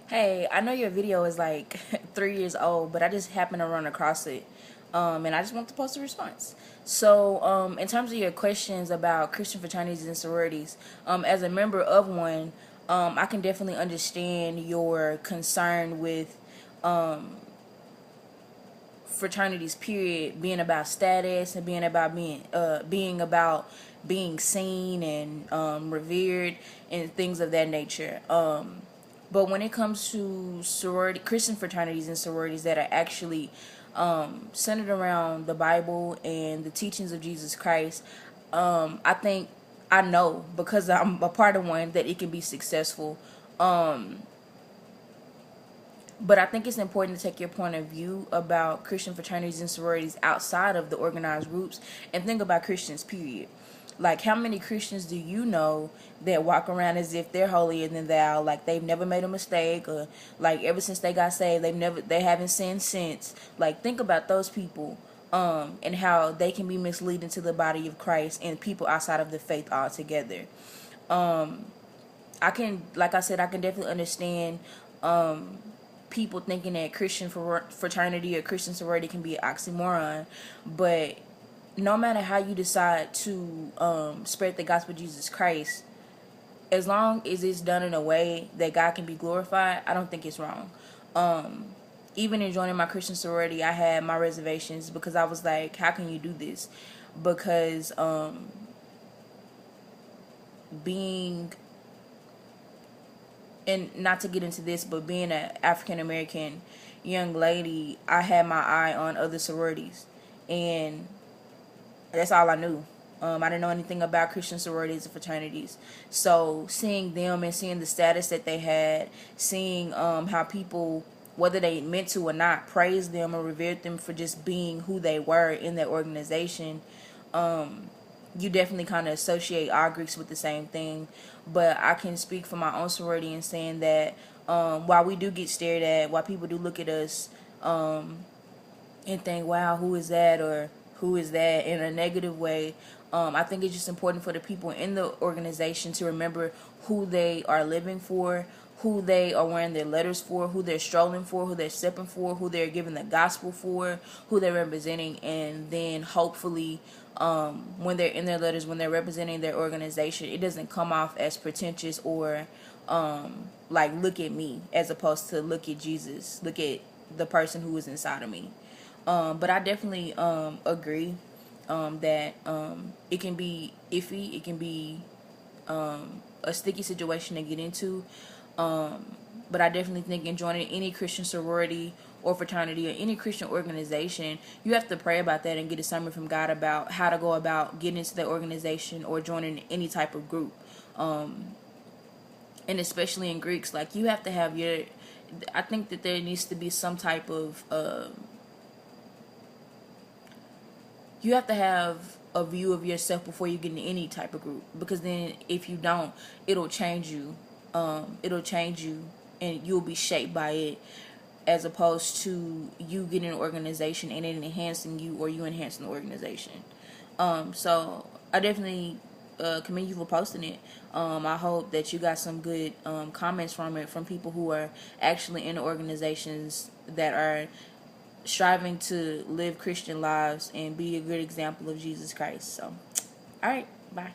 Hey, I know your video is like 3 years old, but I just happened to run across it. And I just want to post a response. So, in terms of your questions about Christian fraternities and sororities, as a member of one, I can definitely understand your concern with fraternities, period, being about status and being about being seen and revered and things of that nature. But when it comes to sorority, Christian fraternities and sororities that are actually centered around the Bible and the teachings of Jesus Christ, I think I know because I'm a part of one that it can be successful. But I think it's important to take your point of view about Christian fraternities and sororities outside of the organized groups and think about Christians, period. Like, how many Christians do you know that walk around as if they're holier than thou, like they've never made a mistake, or like ever since they got saved, they haven't sinned since. Like, think about those people, and how they can be misleading to the body of Christ and people outside of the faith altogether. Like I said, I can definitely understand people thinking that Christian fraternity or Christian sorority can be an oxymoron, but no matter how you decide to spread the gospel of Jesus Christ, as long as it's done in a way that God can be glorified, I don't think it's wrong. Even in joining my Christian sorority, I had my reservations because I was like, how can you do this? Because being, and not to get into this, but being an African American young lady, I had my eye on other sororities, and that's all I knew. I didn't know anything about Christian sororities and fraternities. So seeing them and seeing the status that they had, seeing how people, whether they meant to or not, praised them or revered them for just being who they were in their organization, you definitely kind of associate our Greeks with the same thing. But I can speak for my own sorority and saying that while we do get stared at, while people do look at us and think, wow, who is that, or who is that, in a negative way, I think it's just important for the people in the organization to remember who they are living for, who they are wearing their letters for, who they're strolling for, who they're stepping for, who they're giving the gospel for, who they're representing, and then hopefully when they're in their letters, when they're representing their organization, it doesn't come off as pretentious or like, look at me, as opposed to look at Jesus, look at the person who is inside of me. But I definitely agree that it can be iffy. It can be a sticky situation to get into. But I definitely think in joining any Christian sorority or fraternity or any Christian organization, you have to pray about that and get a summary from God about how to go about getting into the organization or joining any type of group. And especially in Greeks, like, you have to have your, I think that there needs to be some type of you have to have a view of yourself before you get into any type of group, because then if you don't, it'll change you. It'll change you and you'll be shaped by it, as opposed to you getting an organization and it enhancing you or you enhancing the organization. So I definitely commend you for posting it. I hope that you got some good comments from it, from people who are actually in organizations that are striving to live Christian lives and be a good example of Jesus Christ. So, all right, bye.